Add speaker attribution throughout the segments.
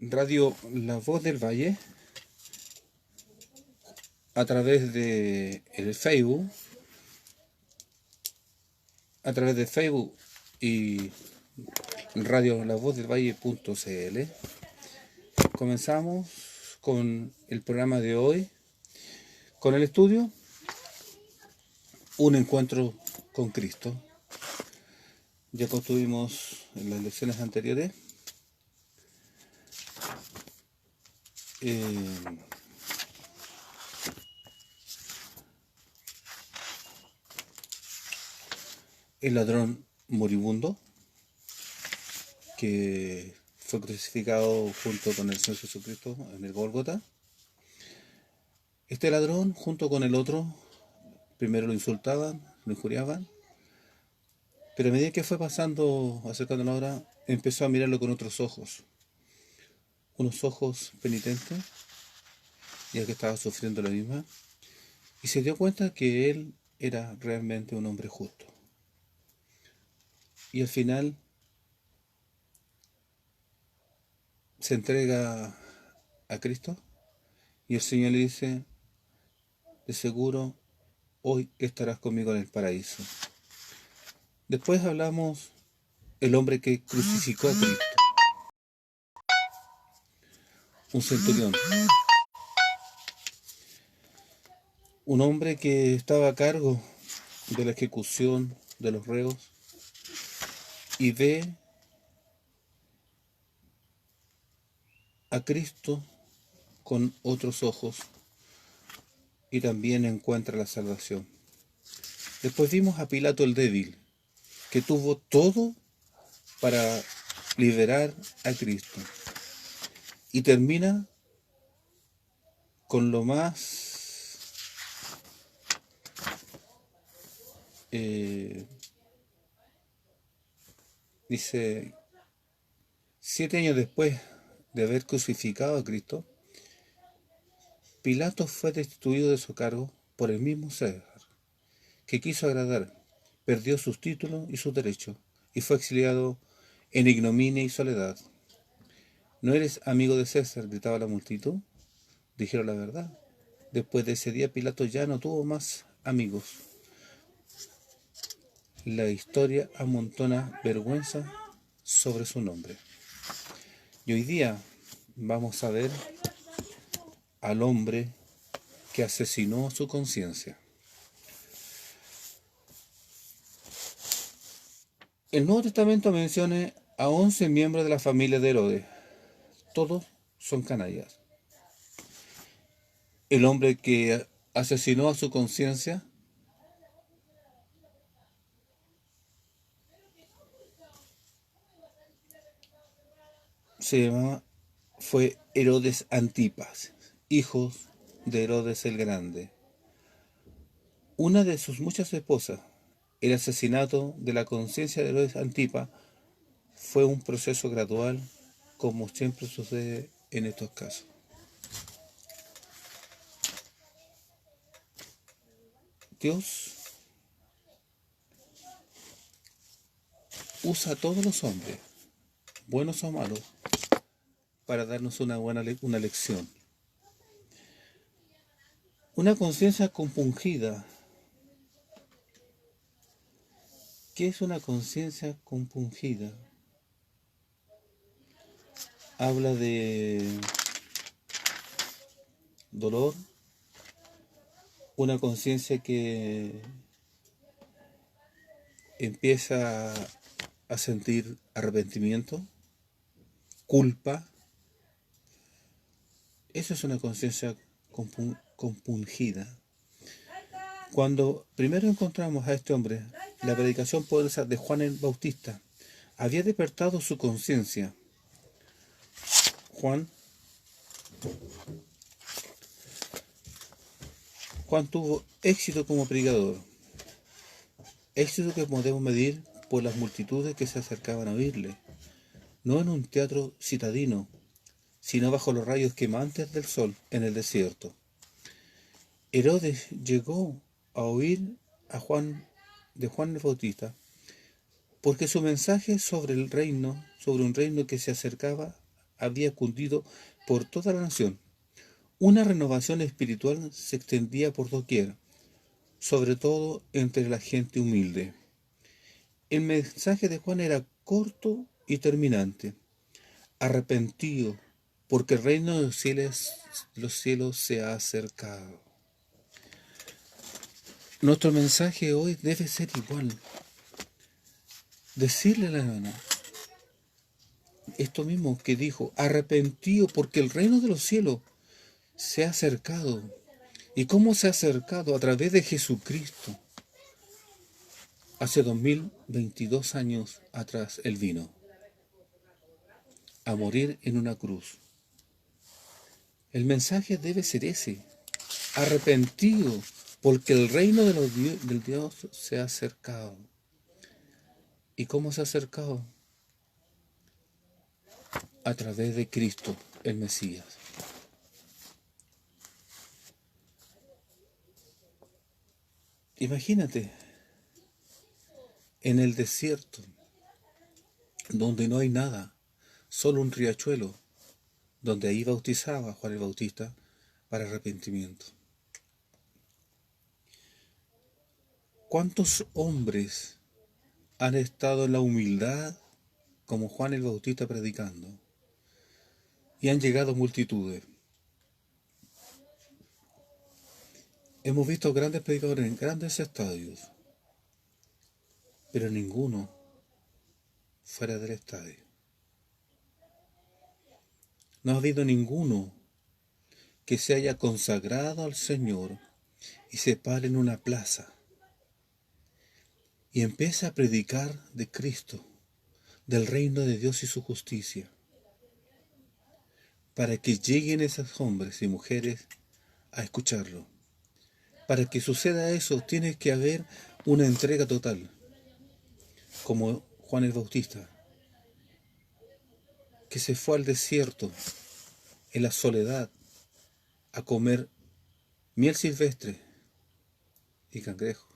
Speaker 1: Radio La Voz del Valle a través de el Facebook, a través de Facebook y Radio La Voz del Valle.cl. Comenzamos con el programa de hoy, con el estudio Un Encuentro con Cristo. Ya construimos en las lecciones anteriores el ladrón moribundo que fue crucificado junto con el Señor Jesucristo en el Gólgota. Este ladrón, junto con el otro, primero lo insultaban, lo injuriaban, pero a medida que fue acercando la hora, empezó a mirarlo con otros ojos, unos ojos penitentes, ya que estaba sufriendo la misma, y se dio cuenta que él era realmente un hombre justo. Y al final se entrega a Cristo y el Señor le dice: de seguro hoy estarás conmigo en el paraíso. Después hablamos el hombre que crucificó a Cristo, un centurión, un hombre que estaba a cargo de la ejecución de los reos y ve a Cristo con otros ojos y también encuentra la salvación. Después vimos a Pilato el débil, que tuvo todo para liberar a Cristo, y termina con lo más dice, 7 años después de haber crucificado a Cristo, Pilato fue destituido de su cargo por el mismo César, que quiso agradar, perdió sus títulos y sus derechos, y fue exiliado en ignominia y soledad. ¿No eres amigo de César?, gritaba la multitud. Dijeron la verdad. Después de ese día, Pilato ya no tuvo más amigos. La historia amontona vergüenza sobre su nombre. Y hoy día vamos a ver al hombre que asesinó su conciencia. El Nuevo Testamento menciona a 11 miembros de la familia de Herodes. Todos son canallas. El hombre que asesinó a su conciencia fue Herodes Antipas, hijo de Herodes el Grande. Una de sus muchas esposas. El asesinato de la conciencia de Herodes Antipas fue un proceso gradual, como siempre sucede en estos casos. Dios usa a todos los hombres, buenos o malos, para darnos una lección. Una conciencia compungida. ¿Qué es una conciencia compungida? Habla de dolor, una conciencia que empieza a sentir arrepentimiento, culpa. Eso es una conciencia compungida. Cuando primero encontramos a este hombre, la predicación poderosa de Juan el Bautista había despertado su conciencia. Juan tuvo éxito como predicador, éxito que podemos medir por las multitudes que se acercaban a oírle, no en un teatro citadino, sino bajo los rayos quemantes del sol en el desierto. Herodes llegó a oír a Juan el Bautista porque su mensaje sobre un reino que se acercaba había cundido por toda la nación. Una renovación espiritual se extendía por doquier, sobre todo entre la gente humilde. El mensaje de Juan era corto y terminante. Arrepentido, porque el reino de los cielos se ha acercado. Nuestro mensaje hoy debe ser igual. Decirle a la hermana esto mismo que dijo, arrepentido porque el reino de los cielos se ha acercado. ¿Y cómo se ha acercado? A través de Jesucristo. Hace 2022 años atrás Él vino a morir en una cruz. El mensaje debe ser ese, arrepentido porque el reino del Dios se ha acercado. ¿Y cómo se ha acercado? A través de Cristo, el Mesías. Imagínate, en el desierto, donde no hay nada, solo un riachuelo, donde ahí bautizaba Juan el Bautista para arrepentimiento. ¿Cuántos hombres han estado en la humildad como Juan el Bautista predicando? Y han llegado multitudes. Hemos visto grandes predicadores en grandes estadios, pero ninguno fuera del estadio. No ha habido ninguno que se haya consagrado al Señor y se pare en una plaza y empiece a predicar de Cristo, del reino de Dios y su justicia, para que lleguen esos hombres y mujeres a escucharlo. Para que suceda eso, tiene que haber una entrega total, como Juan el Bautista, que se fue al desierto, en la soledad, a comer miel silvestre y cangrejo.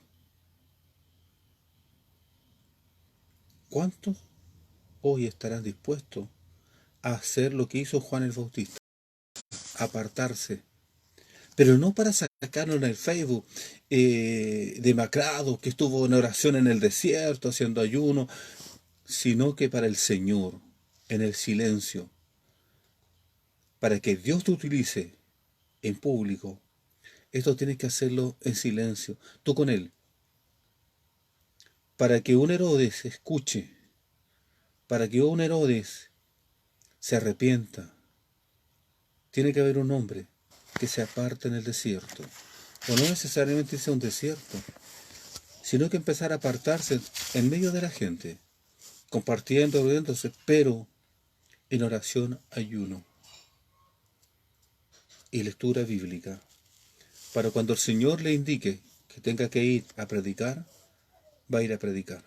Speaker 1: ¿Cuántos hoy estarán dispuestos a hacer lo que hizo Juan el Bautista? Apartarse, pero no para sacarlo en el Facebook, demacrado, que estuvo en oración en el desierto, haciendo ayuno, sino que para el Señor, en el silencio, para que Dios te utilice en público. Esto tienes que hacerlo en silencio, tú con Él, para que un Herodes escuche, para que un Herodes se arrepienta. Tiene que haber un hombre que se aparte en el desierto, o no necesariamente sea un desierto, sino que empezar a apartarse en medio de la gente, compartiendo, riéndose, pero en oración, ayuno y lectura bíblica, para cuando el Señor le indique que tenga que ir a predicar, va a ir a predicar.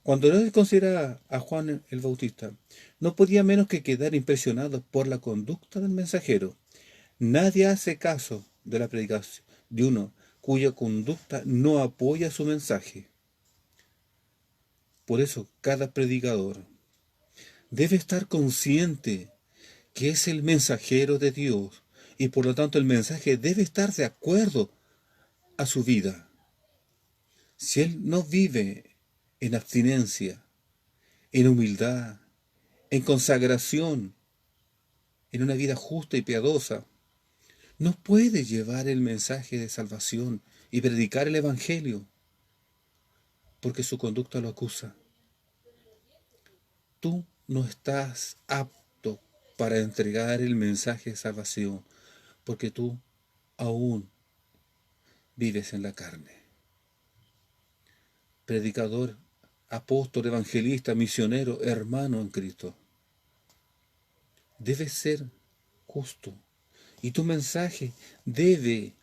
Speaker 1: Cuando Herodes considera a Juan el Bautista, no podía menos que quedar impresionado por la conducta del mensajero. Nadie hace caso de la predicación de uno cuya conducta no apoya su mensaje. Por eso cada predicador debe estar consciente que es el mensajero de Dios y por lo tanto el mensaje debe estar de acuerdo a su vida. Si él no vive en abstinencia, en humildad, en consagración, en una vida justa y piadosa, no puede llevar el mensaje de salvación y predicar el Evangelio, porque su conducta lo acusa. Tú no estás apto para entregar el mensaje de salvación, porque tú aún vives en la carne. Predicador, apóstol, evangelista, misionero, hermano en Cristo, debes ser justo y tu mensaje debe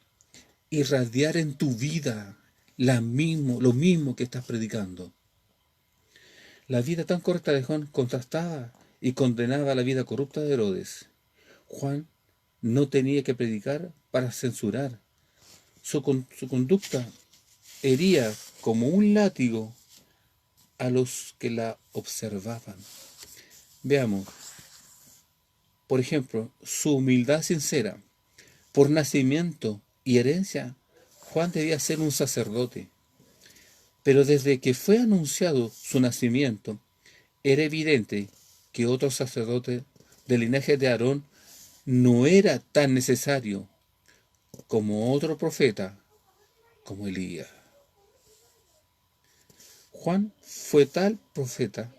Speaker 1: irradiar en tu vida lo mismo que estás predicando. La vida tan correcta de Juan contrastaba y condenaba la vida corrupta de Herodes. Juan no tenía que predicar para censurar. Su conducta hería como un látigo a los que la observaban. Veamos, por ejemplo, su humildad sincera. Por nacimiento y herencia, Juan debía ser un sacerdote. Pero desde que fue anunciado su nacimiento, era evidente que otro sacerdote del linaje de Aarón no era tan necesario como otro profeta, como Elías. Juan fue tal profeta,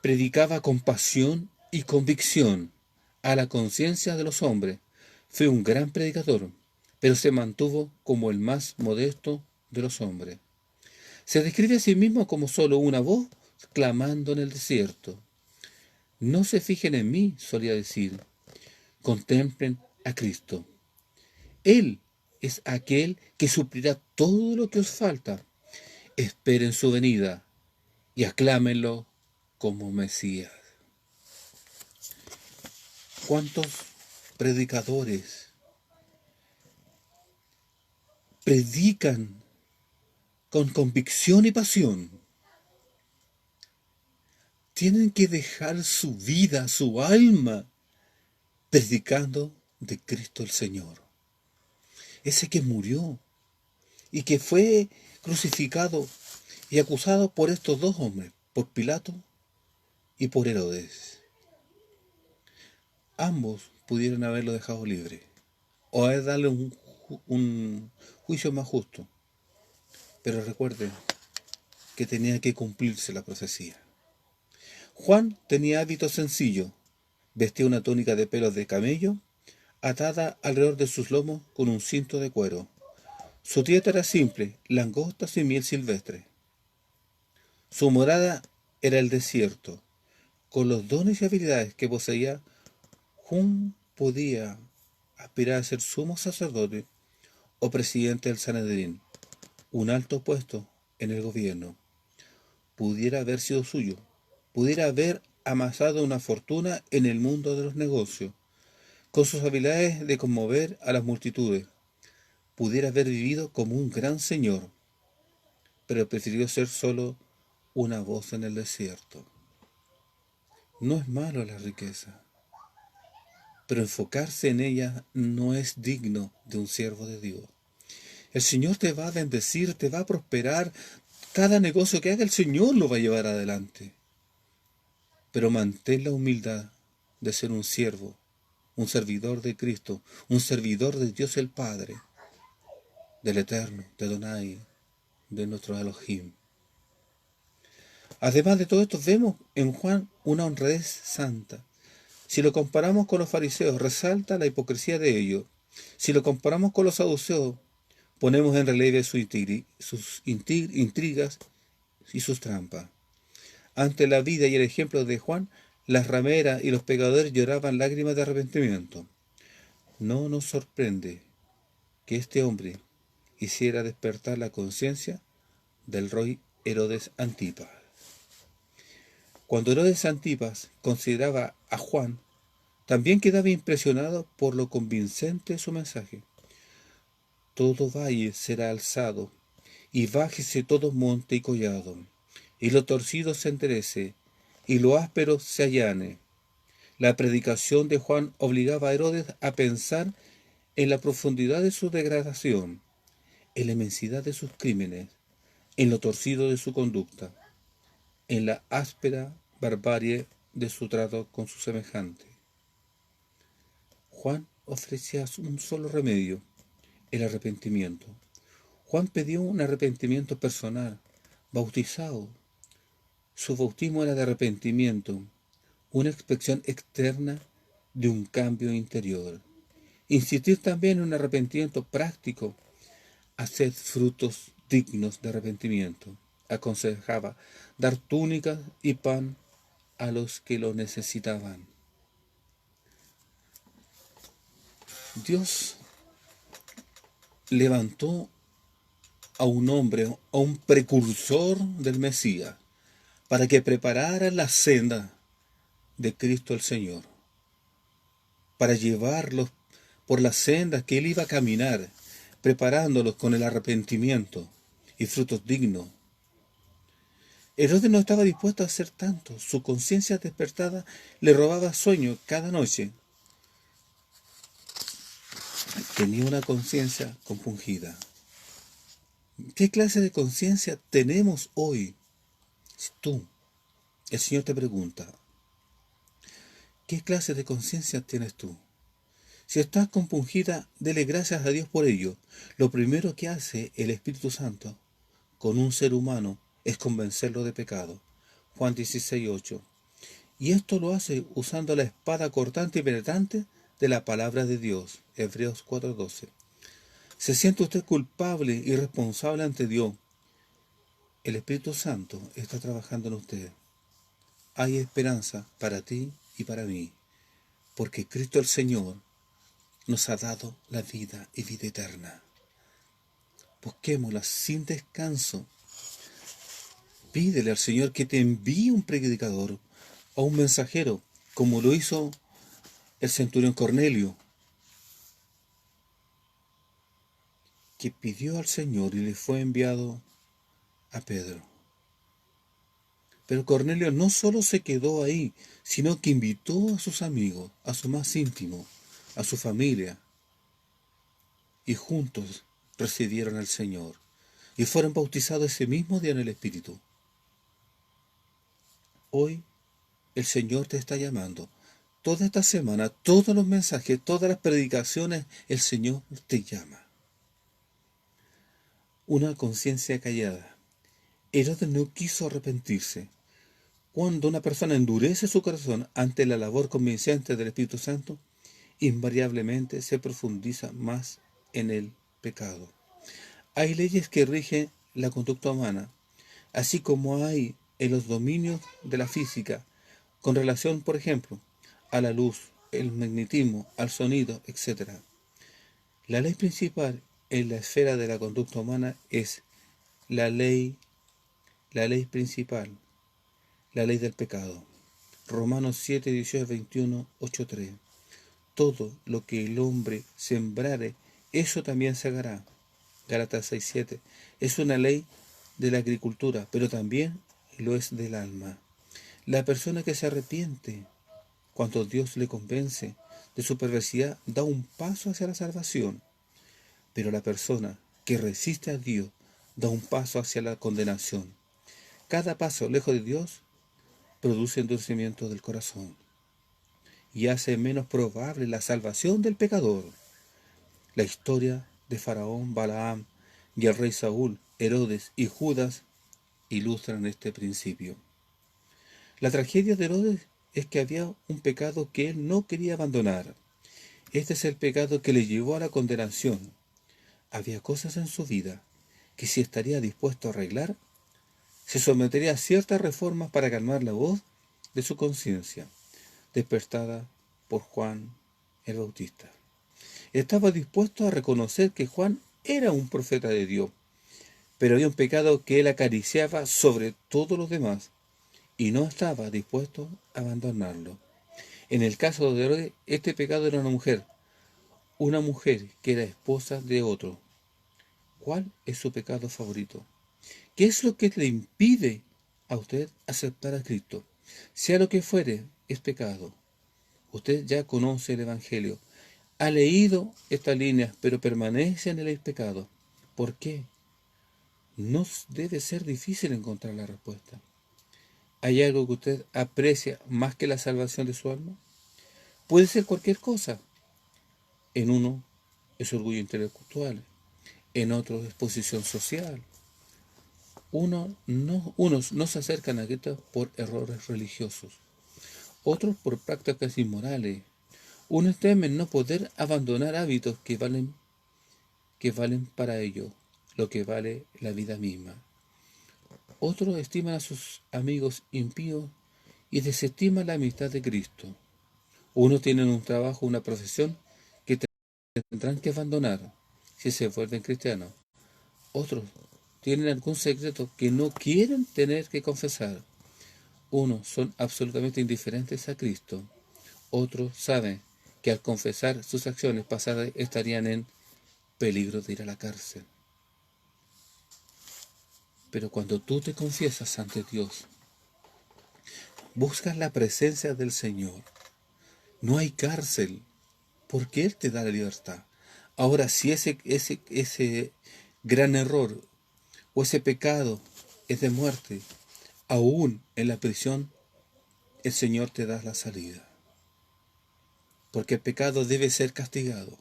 Speaker 1: predicaba con pasión y convicción a la conciencia de los hombres. Fue un gran predicador, pero se mantuvo como el más modesto de los hombres. Se describe a sí mismo como solo una voz clamando en el desierto. No se fijen en mí, solía decir, contemplen a Cristo. Él es aquel que suplirá todo lo que os falta. Esperen su venida y aclámenlo como Mesías. ¿Cuántos predicadores predican con convicción y pasión? Tienen que dejar su vida, su alma, predicando de Cristo el Señor. Ese que murió y que fue crucificado y acusado por estos dos hombres, por Pilato y por Herodes. Ambos pudieron haberlo dejado libre o haber darle un juicio más justo. Pero recuerden que tenía que cumplirse la profecía. Juan tenía hábitos sencillos. Vestía una túnica de pelos de camello, atada alrededor de sus lomos con un cinto de cuero. Su dieta era simple, langostas y miel silvestre. Su morada era el desierto. Con los dones y habilidades que poseía, Juan podía aspirar a ser sumo sacerdote o presidente del Sanedrín, un alto puesto en el gobierno. Pudiera haber sido suyo, pudiera haber amasado una fortuna en el mundo de los negocios, con sus habilidades de conmover a las multitudes. Pudiera haber vivido como un gran señor, pero prefirió ser solo una voz en el desierto. No es malo la riqueza, pero enfocarse en ella no es digno de un siervo de Dios. El Señor te va a bendecir, te va a prosperar. Cada negocio que haga el Señor lo va a llevar adelante. Pero mantén la humildad de ser un siervo, un servidor de Cristo, un servidor de Dios el Padre, del Eterno, de Adonai, de nuestro Elohim. Además de todo esto, vemos en Juan una honradez santa. Si lo comparamos con los fariseos, resalta la hipocresía de ellos. Si lo comparamos con los saduceos, ponemos en relieve sus intrigas y sus trampas. Ante la vida y el ejemplo de Juan, las rameras y los pecadores lloraban lágrimas de arrepentimiento. No nos sorprende que este hombre hiciera despertar la conciencia del rey Herodes Antipas. Cuando Herodes Antipas consideraba a Juan, también quedaba impresionado por lo convincente de su mensaje. Todo valle será alzado, y bájese todo monte y collado, y lo torcido se enderece, y lo áspero se allane. La predicación de Juan obligaba a Herodes a pensar en la profundidad de su degradación, en la inmensidad de sus crímenes, en lo torcido de su conducta, en la áspera barbarie de su trato con su semejante. Juan ofrecía un solo remedio, el arrepentimiento. Juan pidió un arrepentimiento personal, bautizado. Su bautismo era de arrepentimiento, una expresión externa de un cambio interior. Insistir también en un arrepentimiento práctico, hacer frutos dignos de arrepentimiento. Aconsejaba dar túnicas y pan a los que lo necesitaban. Dios levantó a un hombre, a un precursor del Mesías, para que preparara la senda de Cristo el Señor, para llevarlos por las sendas que Él iba a caminar, preparándolos con el arrepentimiento y frutos dignos. Herodes no estaba dispuesto a hacer tanto. Su conciencia despertada le robaba sueño cada noche. Tenía una conciencia compungida. ¿Qué clase de conciencia tenemos hoy? Si tú, el Señor te pregunta, ¿qué clase de conciencia tienes tú? Si estás compungida, dele gracias a Dios por ello. Lo primero que hace el Espíritu Santo con un ser humano es convencerlo de pecado. Juan 16:8. Y esto lo hace usando la espada cortante y penetrante de la palabra de Dios. Hebreos 4:12. ¿Se siente usted culpable y responsable ante Dios? El Espíritu Santo está trabajando en usted. Hay esperanza para ti y para mí, porque Cristo el Señor nos ha dado la vida y vida eterna. Busquémosla sin descanso. Pídele al Señor que te envíe un predicador o un mensajero, como lo hizo el centurión Cornelio, que pidió al Señor y le fue enviado a Pedro. Pero Cornelio no solo se quedó ahí, sino que invitó a sus amigos, a su más íntimo, a su familia, y juntos recibieron al Señor, y fueron bautizados ese mismo día en el Espíritu. Hoy el Señor te está llamando. Toda esta semana, todos los mensajes, todas las predicaciones, el Señor te llama. Una conciencia callada. Herodes no quiso arrepentirse. Cuando una persona endurece su corazón ante la labor convincente del Espíritu Santo, invariablemente se profundiza más en el pecado. Hay leyes que rigen la conducta humana, así como hay en los dominios de la física, con relación, por ejemplo, a la luz, el magnetismo, al sonido, etc. La ley principal en la esfera de la conducta humana es la ley principal, la ley del pecado. Romanos 7, 18, 21, 8, 3. Todo lo que el hombre sembrare, eso también segará. Gálatas 6, 7. Es una ley de la agricultura, pero también lo es del alma. La persona que se arrepiente, cuando Dios le convence de su perversidad, da un paso hacia la salvación. Pero la persona que resiste a Dios da un paso hacia la condenación. Cada paso lejos de Dios produce endurecimiento del corazón y hace menos probable la salvación del pecador. La historia de Faraón, Balaam y el rey Saúl, Herodes y Judas ilustran este principio. La tragedia de Herodes es que había un pecado que él no quería abandonar. Este es el pecado que le llevó a la condenación. Había cosas en su vida que si estaría dispuesto a arreglar, se sometería a ciertas reformas para calmar la voz de su conciencia, despertada por Juan el Bautista. Estaba dispuesto a reconocer que Juan era un profeta de Dios, pero había un pecado que él acariciaba sobre todos los demás y no estaba dispuesto a abandonarlo. En el caso de Herodes, este pecado era una mujer que era esposa de otro. ¿Cuál es su pecado favorito? ¿Qué es lo que le impide a usted aceptar a Cristo? Sea lo que fuere, es pecado. Usted ya conoce el Evangelio, ha leído estas líneas, pero permanece en el pecado. ¿Por qué? No debe ser difícil encontrar la respuesta. ¿Hay algo que usted aprecia más que la salvación de su alma? Puede ser cualquier cosa. En uno es orgullo intelectual, en otro es posición social. Unos no se acercan a Cristo por errores religiosos, otros por prácticas inmorales. Unos temen no poder abandonar hábitos que valen para ellos lo que vale la vida misma. Otros estiman a sus amigos impíos y desestiman la amistad de Cristo. Unos tienen un trabajo, una profesión que tendrán que abandonar si se vuelven cristianos. Otros tienen algún secreto que no quieren tener que confesar. Unos son absolutamente indiferentes a Cristo. Otros saben que al confesar sus acciones pasadas estarían en peligro de ir a la cárcel. Pero cuando tú te confiesas ante Dios, buscas la presencia del Señor, no hay cárcel, porque Él te da la libertad. Ahora, si ese gran error o ese pecado es de muerte, aún en la prisión, el Señor te da la salida. Porque el pecado debe ser castigado.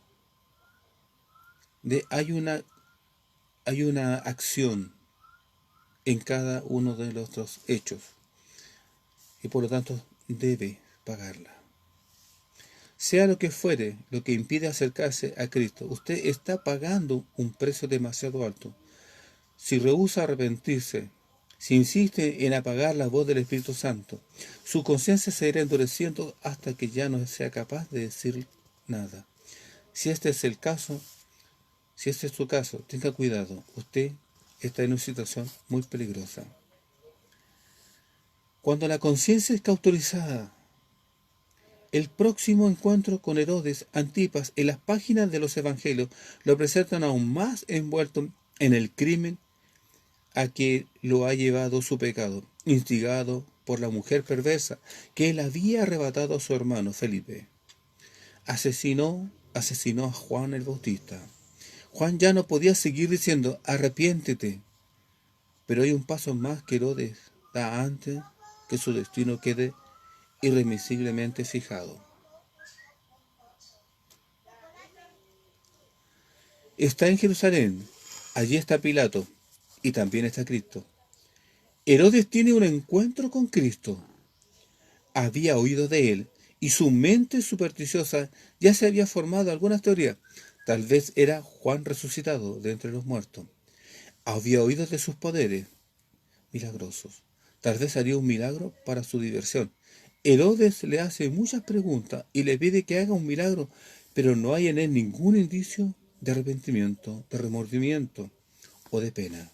Speaker 1: Hay una acción en cada uno de los dos hechos y por lo tanto debe pagarla. Sea lo que fuere, lo que impide acercarse a Cristo, usted está pagando un precio demasiado alto. Si rehúsa arrepentirse, si insiste en apagar la voz del Espíritu Santo, su conciencia se irá endureciendo hasta que ya no sea capaz de decir nada. Si este es el caso, si este es su caso, tenga cuidado. Usted está en una situación muy peligrosa. Cuando la conciencia es cauterizada, el próximo encuentro con Herodes Antipas en las páginas de los evangelios lo presentan aún más envuelto en el crimen a que lo ha llevado su pecado, instigado por la mujer perversa que él había arrebatado a su hermano Felipe. Asesinó a Juan el Bautista. Juan ya no podía seguir diciendo, arrepiéntete. Pero hay un paso más que Herodes da antes que su destino quede irremisiblemente fijado. Está en Jerusalén, allí está Pilato, y también está Cristo. Herodes tiene un encuentro con Cristo. Había oído de él, y su mente supersticiosa ya se había formado algunas teorías. Tal vez era Juan resucitado de entre los muertos. Había oído de sus poderes milagrosos. Tal vez haría un milagro para su diversión. Herodes le hace muchas preguntas y le pide que haga un milagro, pero no hay en él ningún indicio de arrepentimiento, de remordimiento o de pena.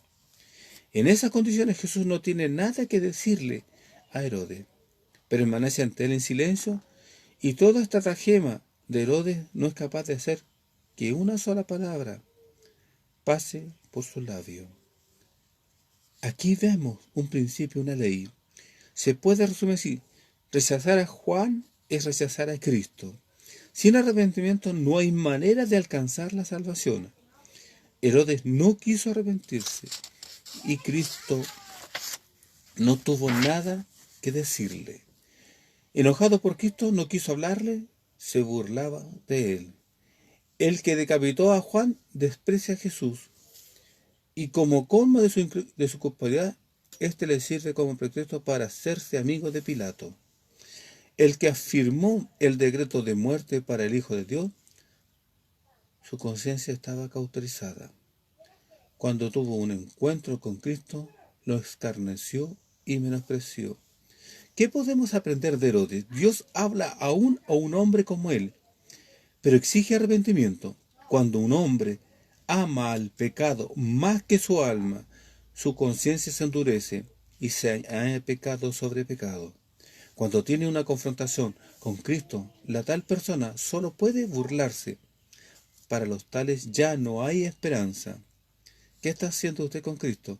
Speaker 1: En esas condiciones Jesús no tiene nada que decirle a Herodes. Permanece ante él en silencio y toda esta tragema de Herodes no es capaz de hacer que una sola palabra pase por sus labios. Aquí vemos un principio, una ley. Se puede resumir así: rechazar a Juan es rechazar a Cristo. Sin arrepentimiento no hay manera de alcanzar la salvación. Herodes no quiso arrepentirse y Cristo no tuvo nada que decirle. Enojado por Cristo, no quiso hablarle, se burlaba de él. El que decapitó a Juan desprecia a Jesús y como colmo de su culpabilidad, éste le sirve como pretexto para hacerse amigo de Pilato. El que afirmó el decreto de muerte para el Hijo de Dios, su conciencia estaba cauterizada. Cuando tuvo un encuentro con Cristo, lo escarneció y menospreció. ¿Qué podemos aprender de Herodes? Dios habla aún a un hombre como él, pero exige arrepentimiento. Cuando un hombre ama al pecado más que su alma, su conciencia se endurece y se añade pecado sobre pecado. Cuando tiene una confrontación con Cristo, la tal persona solo puede burlarse. Para los tales ya no hay esperanza. ¿Qué está haciendo usted con Cristo?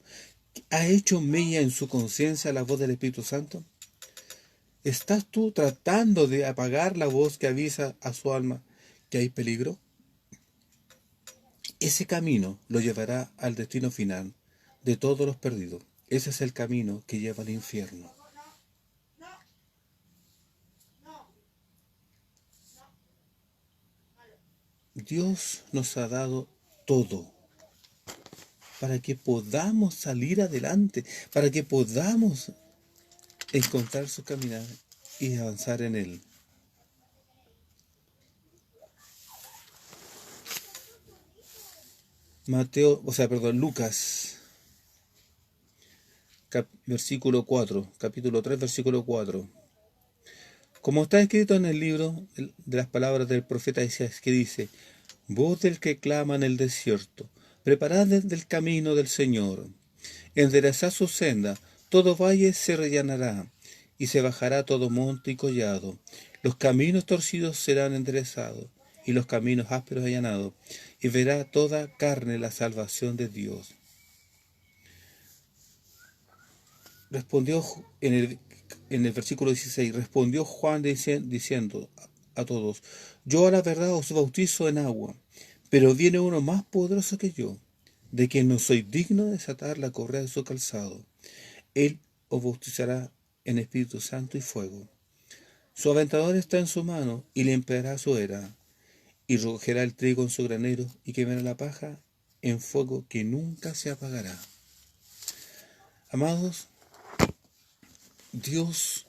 Speaker 1: ¿Ha hecho mella en su conciencia la voz del Espíritu Santo? ¿Estás tú tratando de apagar la voz que avisa a su alma que hay peligro? Ese camino lo llevará al destino final de todos los perdidos. Ese es el camino que lleva al infierno. Dios nos ha dado todo para que podamos salir adelante, para que podamos encontrar su caminar y avanzar en él. Lucas, capítulo 3, versículo 4. Como está escrito en el libro de las palabras del profeta Isaías, que dice: voz del que clama en el desierto, preparad el camino del Señor, enderezad su senda, todo valle se rellenará, y se bajará todo monte y collado. Los caminos torcidos serán enderezados, y los caminos ásperos allanados, y verá toda carne la salvación de Dios. respondió en el versículo 16, respondió Juan diciendo a todos, yo a la verdad os bautizo en agua, pero viene uno más poderoso que yo, de quien no soy digno de desatar la correa de su calzado. Él os bautizará en Espíritu Santo y fuego. Su aventador está en su mano y limpiará su era, y recogerá el trigo en su granero y quemará la paja en fuego que nunca se apagará. Amados, Dios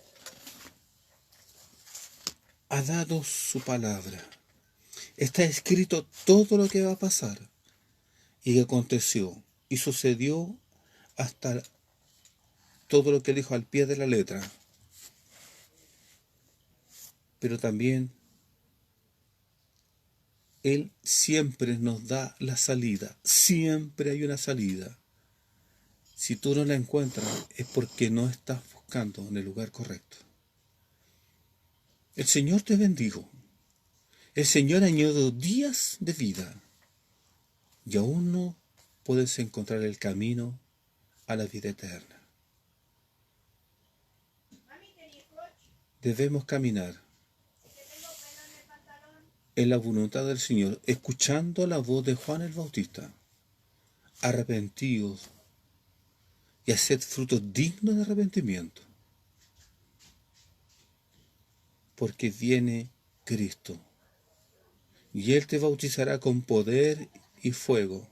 Speaker 1: ha dado su palabra. Está escrito todo lo que va a pasar y que aconteció y sucedió hasta todo lo que dijo al pie de la letra. Pero también Él siempre nos da la salida. Siempre hay una salida. Si tú no la encuentras es porque no estás buscando en el lugar correcto. El Señor te bendijo. El Señor añadió días de vida y aún no puedes encontrar el camino a la vida eterna. Debemos caminar en la voluntad del Señor, escuchando la voz de Juan el Bautista. Arrepentidos y haced frutos dignos de arrepentimiento, porque viene Cristo y Él te bautizará con poder y fuego.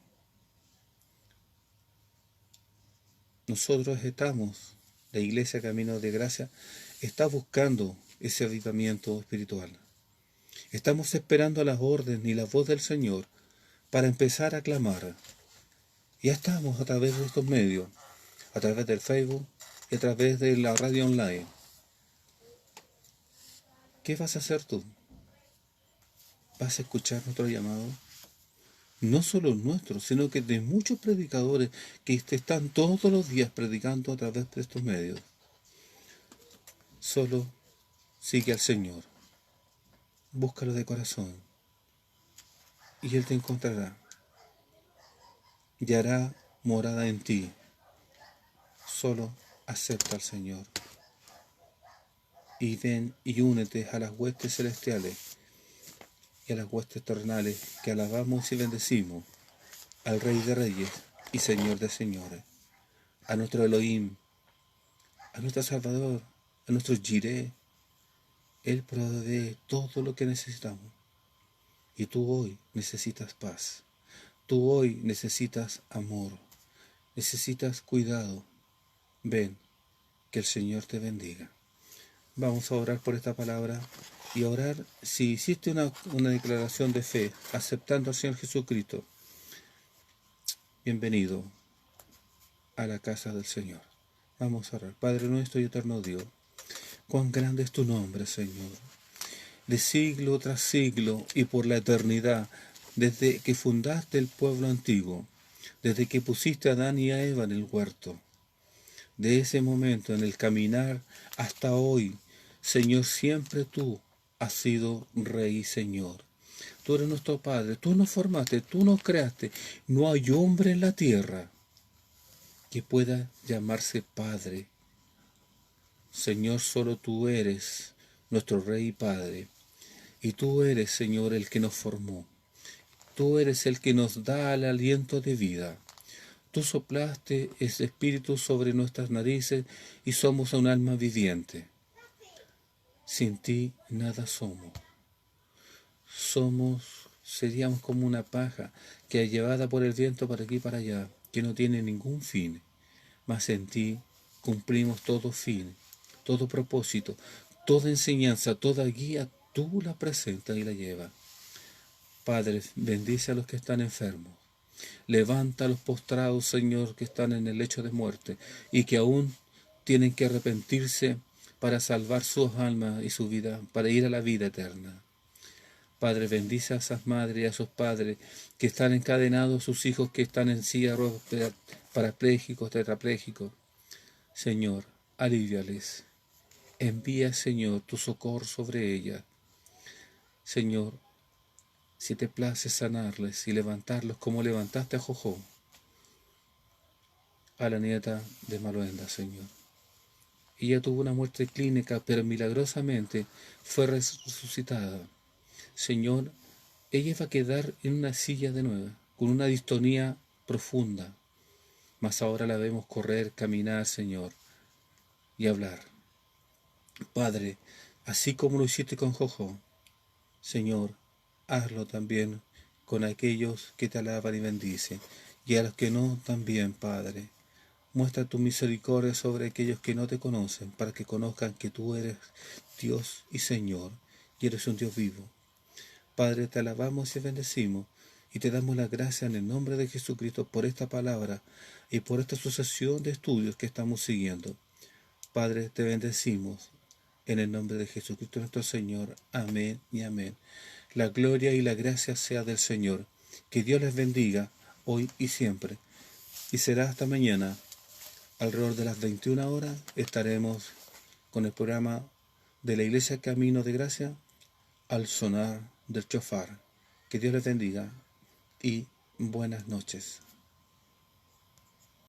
Speaker 1: Nosotros estamos, la Iglesia Camino de Gracia está buscando ese avivamiento espiritual. Estamos esperando las órdenes y la voz del Señor para empezar a clamar. Ya estamos a través de estos medios, a través del Facebook y a través de la radio online. ¿Qué vas a hacer tú? ¿Vas a escuchar nuestro llamado? No solo nuestro, sino que de muchos predicadores que están todos los días predicando a través de estos medios. Solo sigue al Señor. Búscalo de corazón y Él te encontrará y hará morada en ti. Solo acepta al Señor y ven y únete a las huestes celestiales y a las huestes terrenales que alabamos y bendecimos al Rey de Reyes y Señor de Señores, a nuestro Elohim, a nuestro Salvador, a nuestro Jireh. Él provee todo lo que necesitamos. Y tú hoy necesitas paz. Tú hoy necesitas amor. Necesitas cuidado. Ven, que el Señor te bendiga. Vamos a orar por esta palabra y orar si hiciste una declaración de fe aceptando al Señor Jesucristo. Bienvenido a la casa del Señor. Vamos a orar. Padre nuestro y eterno Dios, cuán grande es tu nombre, Señor. De siglo tras siglo y por la eternidad, desde que fundaste el pueblo antiguo, desde que pusiste a Adán y a Eva en el huerto, de ese momento en el caminar hasta hoy, Señor, siempre tú has sido Rey y Señor. Tú eres nuestro Padre, tú nos formaste, tú nos creaste. No hay hombre en la tierra que pueda llamarse Padre. Señor, solo tú eres nuestro Rey y Padre. Y tú eres, Señor, el que nos formó. Tú eres el que nos da el aliento de vida. Tú soplaste ese espíritu sobre nuestras narices y somos un alma viviente. Sin ti nada somos. Seríamos como una paja que es llevada por el viento para aquí y para allá, que no tiene ningún fin. Mas en ti cumplimos todo fin, todo propósito, toda enseñanza, toda guía, tú la presentas y la llevas. Padre, bendice a los que están enfermos. Levanta a los postrados, Señor, que están en el lecho de muerte y que aún tienen que arrepentirse para salvar sus almas y su vida, para ir a la vida eterna. Padre, bendice a esas madres y a esos padres que están encadenados, sus hijos que están en silla de ruedas, parapléjicos, tetraplégicos. Señor, aliviales. Envía, Señor, tu socorro sobre ellas. Señor, si te place sanarles y levantarlos como levantaste a Jojó, a la nieta de Maluenda, Señor. Ella tuvo una muerte clínica, pero milagrosamente fue resucitada. Señor, ella va a quedar en una silla de nuevo, con una distonía profunda, mas ahora la vemos correr, caminar, Señor, y hablar. Padre, así como lo hiciste con Jojo, Señor, hazlo también con aquellos que te alaban y bendicen, y a los que no también, Padre. Muestra tu misericordia sobre aquellos que no te conocen, para que conozcan que tú eres Dios y Señor, y eres un Dios vivo. Padre, te alabamos y bendecimos, y te damos las gracias en el nombre de Jesucristo por esta palabra y por esta sucesión de estudios que estamos siguiendo. Padre, te bendecimos en el nombre de Jesucristo nuestro Señor. Amén y amén. La gloria y la gracia sea del Señor. Que Dios les bendiga hoy y siempre. Y será hasta mañana. Alrededor de las 21 horas estaremos con el programa de la Iglesia Camino de Gracia al sonar del chofar. Que Dios les bendiga y buenas noches.